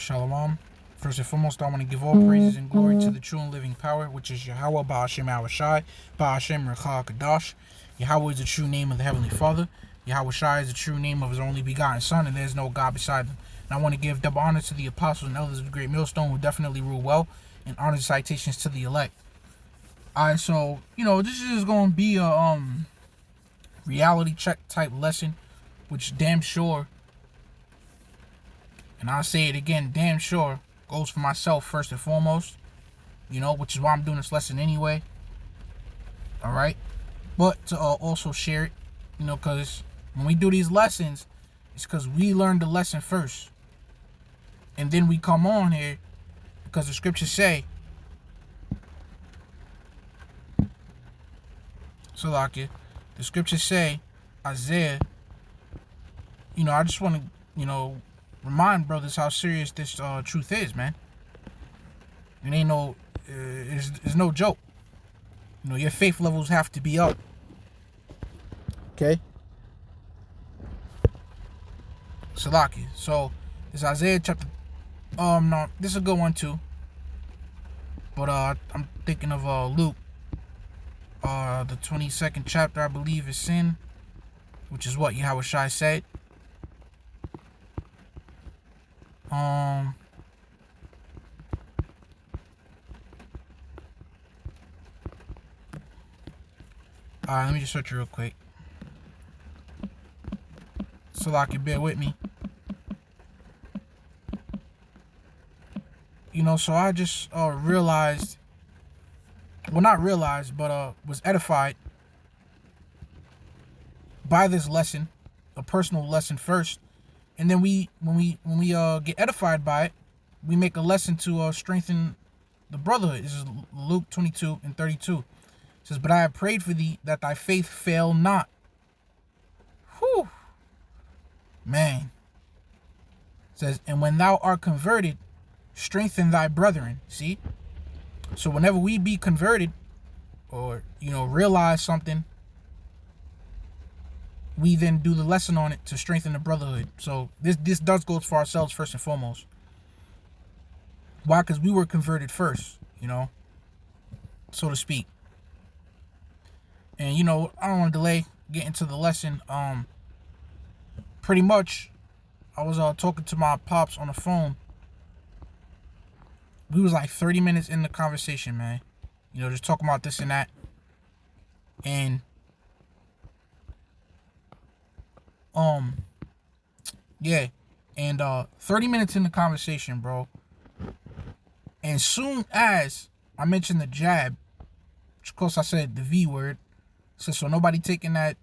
Shalom. First and foremost, I want to give all praises and glory to the true and living power, which is Yahweh, Ba'ashem Awashai, Ba'ashem Recha Kadash. Yahweh is the true name of the Heavenly Father. Yahweh Shai is the true name of His only begotten Son, and there is no God beside Him. And I want to give double honor to the apostles and elders of the great millstone who definitely rule well, and honor and citations to the elect. Alright, so, this is going to be a reality check type lesson, which damn sure, and I'll say it again, damn sure, goes for myself first and foremost, which is why I'm doing this lesson anyway. Alright? But to also share it, because when we do these lessons, it's because we learned the lesson first. And then we come on here because the scriptures say, the scriptures say, Isaiah, I just want to, remind brothers how serious this truth is, man. It ain't no, it's no joke. Your faith levels have to be up. Okay? Salakia. So, it's Isaiah chapter, no, this is a good one too. But I'm thinking of Luke, the 22nd chapter, I believe, is sin, which is what Yahweh Shai said. Alright, let me just search it real quick. Salaki, bear with me. So I just realized, well, not realized, but was edified by this lesson, a personal lesson first. And then when we get edified by it, we make a lesson to strengthen the brotherhood. This is Luke 22:32. It says, "But I have prayed for thee that thy faith fail not." Whew. Man. It says, "And when thou art converted, strengthen thy brethren." See? So whenever we be converted or, realize something, we then do the lesson on it to strengthen the brotherhood. So this does go for ourselves first and foremost. Why? Because we were converted first, so to speak. And, I don't want to delay getting to the lesson. Pretty much, I was talking to my pops on the phone. We was like 30 minutes in the conversation, man. Just talking about this and that. And yeah, and 30 minutes in the conversation, bro. And soon as I mentioned the jab, which of course I said the V word, so nobody taking that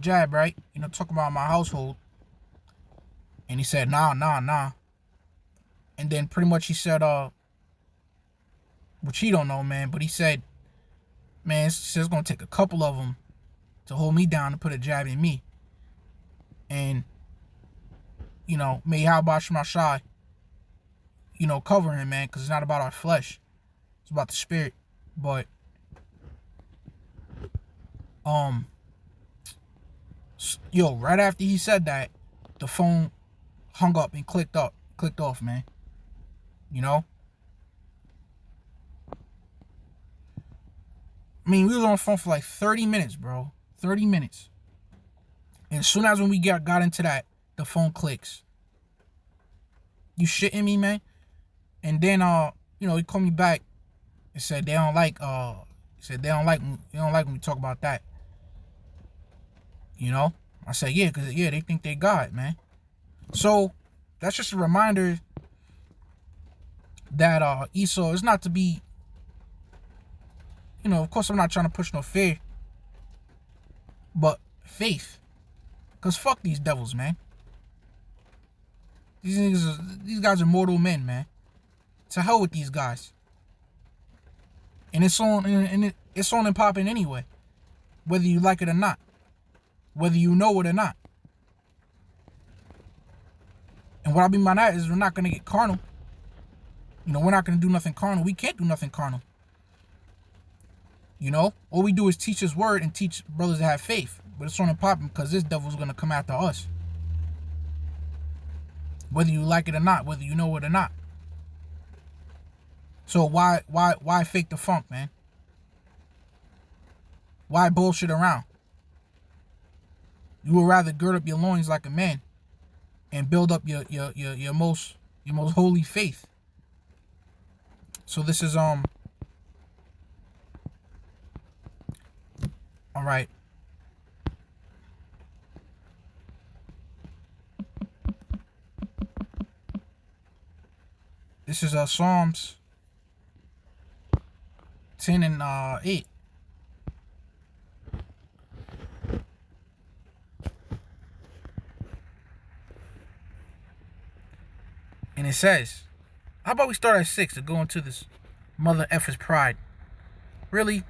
jab, right? Talking about my household. And he said, nah. And then pretty much he said, which he don't know, man, but he said, man, it's gonna take a couple of them to hold me down and put a jab in me. And, may Yahweh Shema Shai, cover him, man, because it's not about our flesh. It's about the spirit. But, right after he said that, the phone hung up and clicked off, man. I mean, we was on the phone for like 30 minutes, bro. 30 minutes. And as soon as when we got into that, the phone clicks. You shitting me, man? And then he called me back and said they don't like when we talk about that. I said, yeah, because they think they God, man. So that's just a reminder that Esau is not to be, of course I'm not trying to push no fear, but faith. Because fuck these devils, man. These guys are mortal men, man. To hell with these guys. And it's on and popping anyway. Whether you like it or not. Whether you know it or not. And what I mean by that is we're not going to get carnal. We're not going to do nothing carnal. We can't do nothing carnal. All we do is teach His word and teach brothers to have faith. But it's on and popping because this devil's going to come after us. whether you like it or not, whether you know it or not. So why fake the funk, man? Why bullshit around? You would rather gird up your loins like a man and build up your most holy faith. So this is all right. This is Psalms 10 and 8. And it says, how about we start at 6 to go into this mother effer's pride? Really?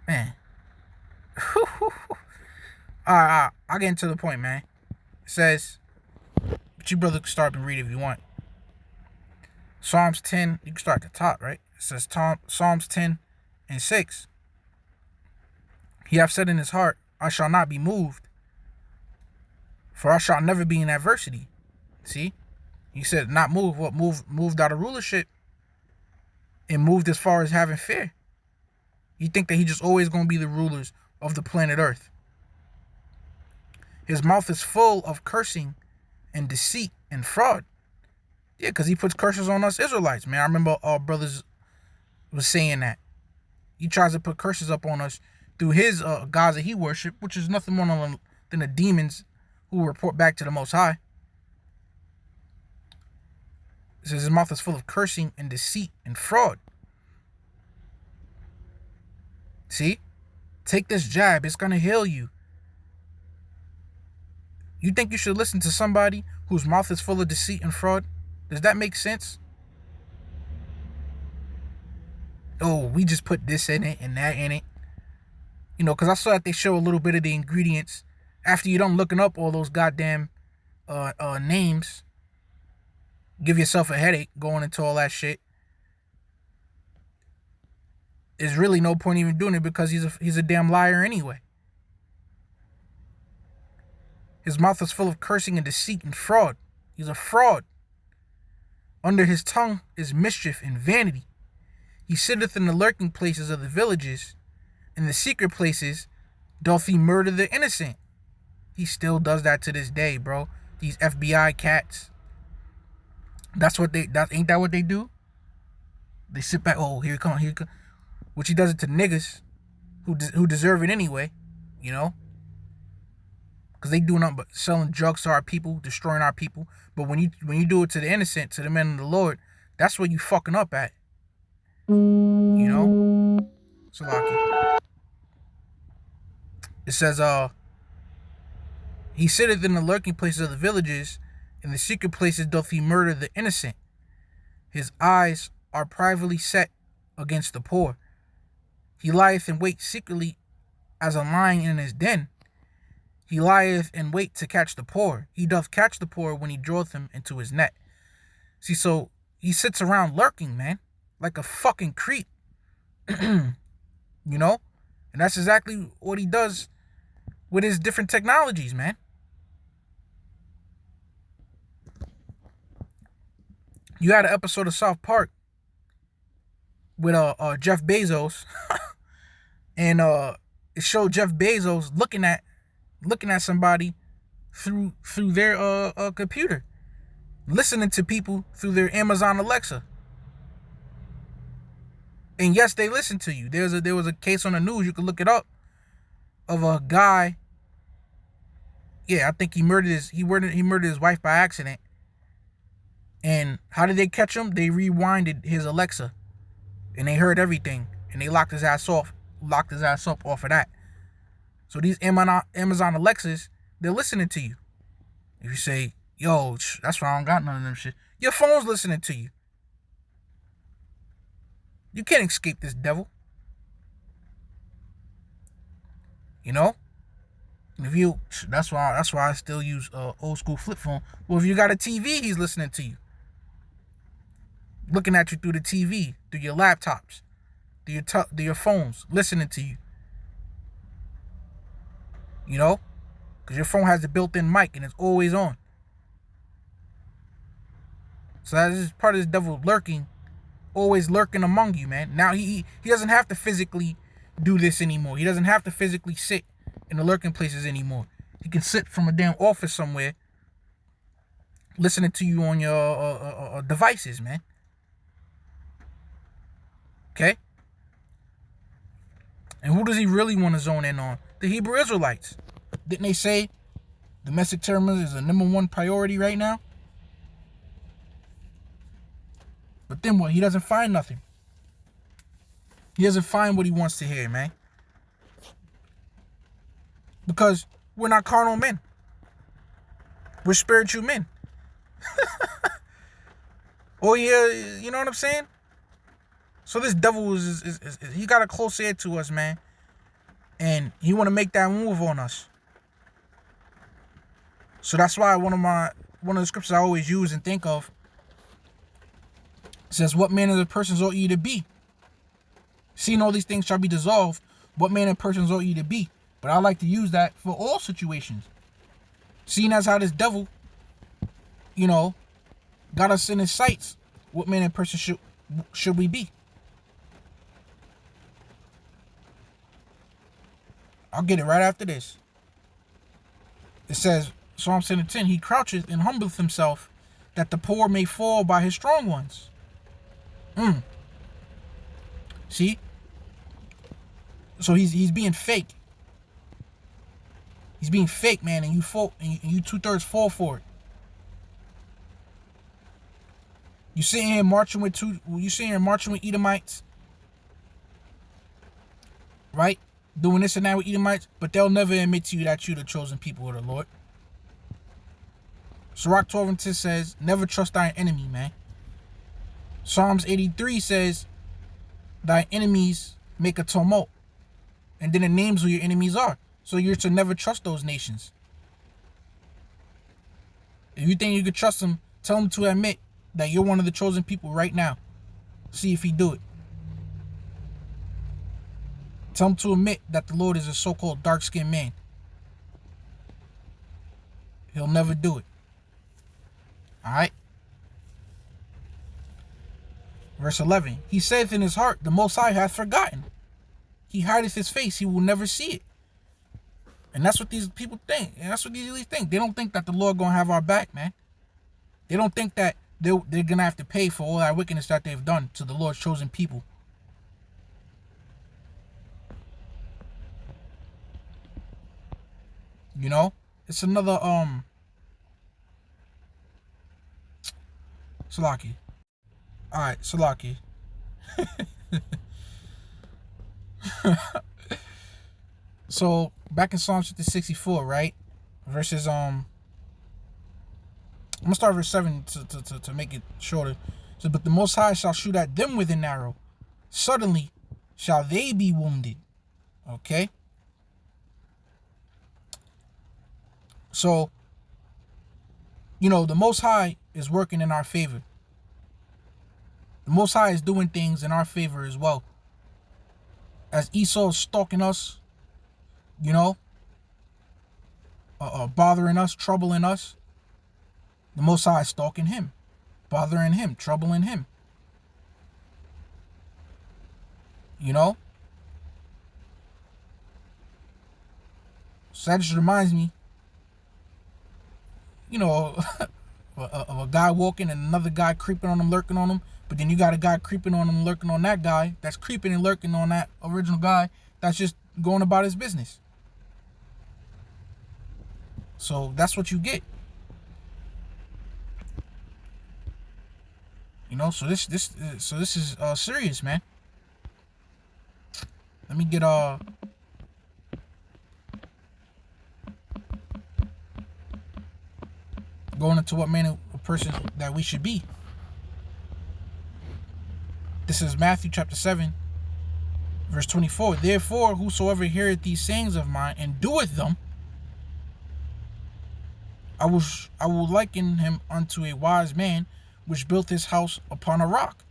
Man. Alright, I'll get into the point, man. It says, but you brother can start and read if you want. Psalms 10, you can start at the top, right? It says Psalms 10 and 6. He hath said in his heart, I shall not be moved, for I shall never be in adversity. See? He said not move. What? Moved out of rulership and moved as far as having fear. You think that he just always going to be the rulers of the planet Earth. His mouth is full of cursing and deceit and fraud. Yeah, because he puts curses on us Israelites, man. I remember our brothers was saying that. He tries to put curses up on us through his gods that he worship, which is nothing more than the demons who report back to the Most High. It says his mouth is full of cursing and deceit and fraud. See? Take this jab. It's going to heal you. You think you should listen to somebody whose mouth is full of deceit and fraud? Does that make sense? Oh, we just put this in it and that in it. You know, because I saw that they show a little bit of the ingredients after you're done looking up all those goddamn names. Give yourself a headache going into all that shit. There's really no point even doing it because he's a damn liar anyway. His mouth is full of cursing and deceit and fraud. He's a fraud. Under his tongue is mischief and vanity. He sitteth in the lurking places of the villages. In the secret places doth he murder the innocent. He still does that to this day, bro. These FBI cats. Ain't that what they do? They sit back, oh, here he come. Which he does it to niggas who deserve it anyway, you know? Because they do nothing but selling drugs to our people, destroying our people. But when you do it to the innocent, to the men of the Lord, that's where you fucking up at. You know? Salaki. It says, he sitteth in the lurking places of the villages, in the secret places doth he murder the innocent. His eyes are privately set against the poor. He lieth in wait secretly as a lion in his den. He lieth in wait to catch the poor. He doth catch the poor when he draweth him into his net. See, so he sits around lurking, man, like a fucking creep. You know? And that's exactly what he does with his different technologies, man. You had an episode of South Park with Jeff Bezos, and it showed Jeff Bezos looking at somebody through their computer, listening to people through their Amazon Alexa. And yes, they listen to you. There was a case on the news, you could look it up, of a guy. Yeah, I think he murdered his wife by accident. And how did they catch him? They rewinded his Alexa, and they heard everything, and they locked his ass up off of that. So these Amazon Alexas, they're listening to you. If you say, yo, that's why I don't got none of them shit, your phone's listening to you. You can't escape this devil. You know? And that's why I still use old school flip phone. Well, if you got a TV, he's listening to you. Looking at you through the TV, through your laptops, through your phones, listening to you. You know? because your phone has a built-in mic and it's always on. So that is part of this devil lurking, always lurking among you, man. Now he doesn't have to physically do this anymore. He doesn't have to physically sit in the lurking places anymore. He can sit from a damn office somewhere, listening to you on your devices, man. Okay? And who does he really want to zone in on? The Hebrew Israelites. Didn't they say domestic terrorism is the #1 priority right now? But then what? He doesn't find nothing. He doesn't find what he wants to hear, man. Because we're not carnal men. We're spiritual men. Oh yeah, you know what I'm saying? So this devil is he got a close ear to us, man. And he want to make that move on us. So that's why one of the scriptures I always use and think of says, "What manner of persons ought ye to be? Seeing all these things shall be dissolved, what manner of persons ought ye to be?" But I like to use that for all situations. Seeing as how this devil, got us in his sights, what manner of person should we be? I'll get it right after this. It says, Psalm 10:10, he croucheth and humbleth himself, that the poor may fall by his strong ones. See? So he's being fake. He's being fake, man, and you 2/3 fall for it. You sitting here marching with Edomites, right? Doing this and that with Edomites, but they'll never admit to you that you're the chosen people of the Lord. Sirach 12:10 says, never trust thine enemy, man. Psalms 83 says, thy enemies make a tumult. And then it names who your enemies are. So you're to never trust those nations. If you think you could trust them, tell them to admit that you're one of the chosen people right now. See if he do it. Tell him to admit that the Lord is a so-called dark-skinned man. He'll never do it. Alright? Verse 11. He saith in his heart, the Most High hath forgotten. He hideth his face, he will never see it. And that's what these people think. And that's what these elites think. They don't think that the Lord gonna have our back, man. They don't think that they're gonna have to pay for all that wickedness that they've done to the Lord's chosen people. It's another Salaki. Alright, Salaki. So back in Psalm 64, right? Verses I'm gonna start verse 7 to make it shorter. So, but the Most High shall shoot at them with an arrow. Suddenly shall they be wounded. Okay? So, the Most High is working in our favor. The Most High is doing things in our favor as well. As Esau is stalking us, bothering us, troubling us, the Most High is stalking him, bothering him, troubling him. So that just reminds me, of a guy walking and another guy creeping on him, lurking on him. But then you got a guy creeping on him, lurking on that guy that's creeping and lurking on that original guy that's just going about his business. So that's what you get. So this is serious, man. Let me get going into what manner of person that we should be. This is Matthew chapter 7, verse 24. Therefore, whosoever heareth these sayings of mine and doeth them, I will liken him unto a wise man which built his house upon a rock.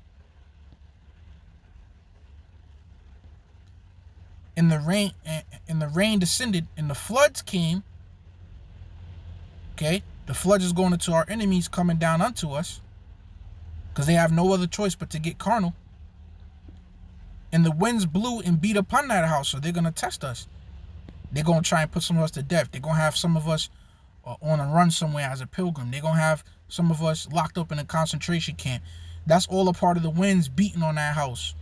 And the rain descended, and the floods came, Okay? The flood is going into our enemies coming down unto us, because they have no other choice but to get carnal. And the winds blew and beat upon that house, so they're going to test us. They're going to try and put some of us to death. They're going to have some of us on a run somewhere as a pilgrim. They're going to have some of us locked up in a concentration camp. That's all a part of the winds beating on that house.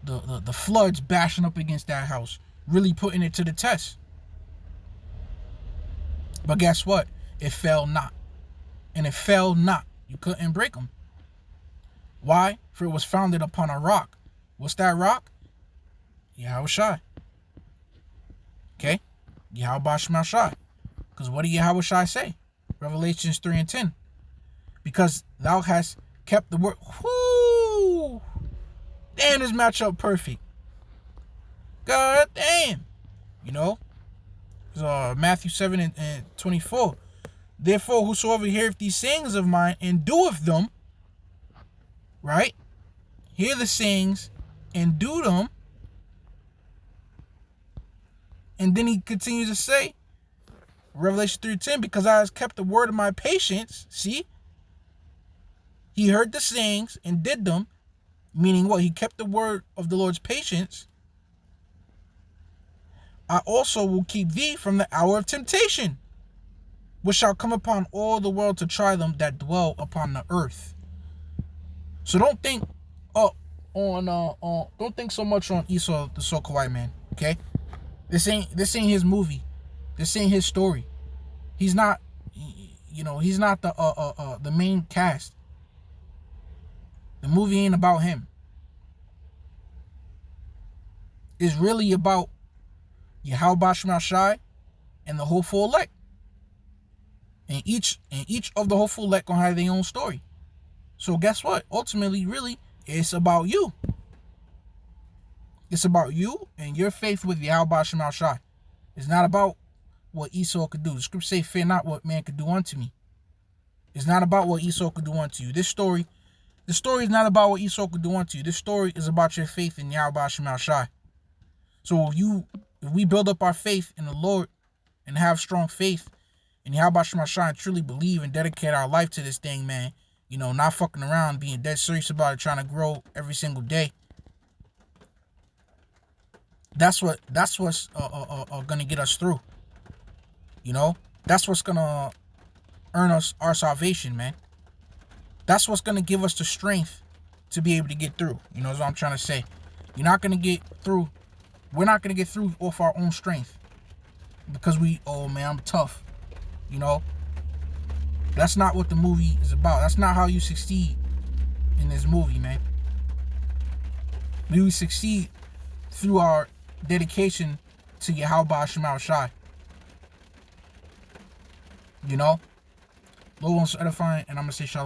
The floods bashing up against that house, really putting it to the test. But guess what? It fell not. And it fell not. You couldn't break them. Why? For it was founded upon a rock. What's that rock? Yahushua. Okay? Yahweh Shema Shai. Because what did Yahushua say? Revelations 3 and 10. Because thou hast kept the word. Whoo! Damn, this matchup perfect. God damn. You know? Matthew 7 and 24. Therefore, whosoever heareth these sayings of mine and doeth them, right? Hear the sayings and do them. And then he continues to say, Revelation 3:10, because I have kept the word of my patience. See? He heard the sayings and did them. Meaning what? He kept the word of the Lord's patience. I also will keep thee from the hour of temptation, which shall come upon all the world to try them that dwell upon the earth. So don't think don't think so much on Esau, the so-called white man. Okay? This ain't his movie. This ain't his story. He's not the main cast. The movie ain't about him. It's really about Yahweh Shema Shai and the hopeful elect. And each of the hopeful elect gonna have their own story. So guess what? Ultimately, really, it's about you. It's about you and your faith with Yahweh Shema Shai. It's not about what Esau could do. The scripture say, fear not what man could do unto me. It's not about what Esau could do unto you. The story is not about what Esau could do unto you. This story is about your faith in Yahweh Shema Shai. So if we build up our faith in the Lord and have strong faith in Yahweh Shema Shai and truly believe and dedicate our life to this thing, man, not fucking around, being dead serious about it, trying to grow every single day. That's what's gonna get us through. That's what's gonna earn us our salvation, man. That's what's gonna give us the strength to be able to get through. That's what I'm trying to say. You're not gonna get through. We're not gonna get through off our own strength because I'm tough. That's not what the movie is about. That's not how you succeed in this movie, man. We succeed through our dedication to Yahweh Shema Shai. Lord wants to edify, and I'm gonna say shalom.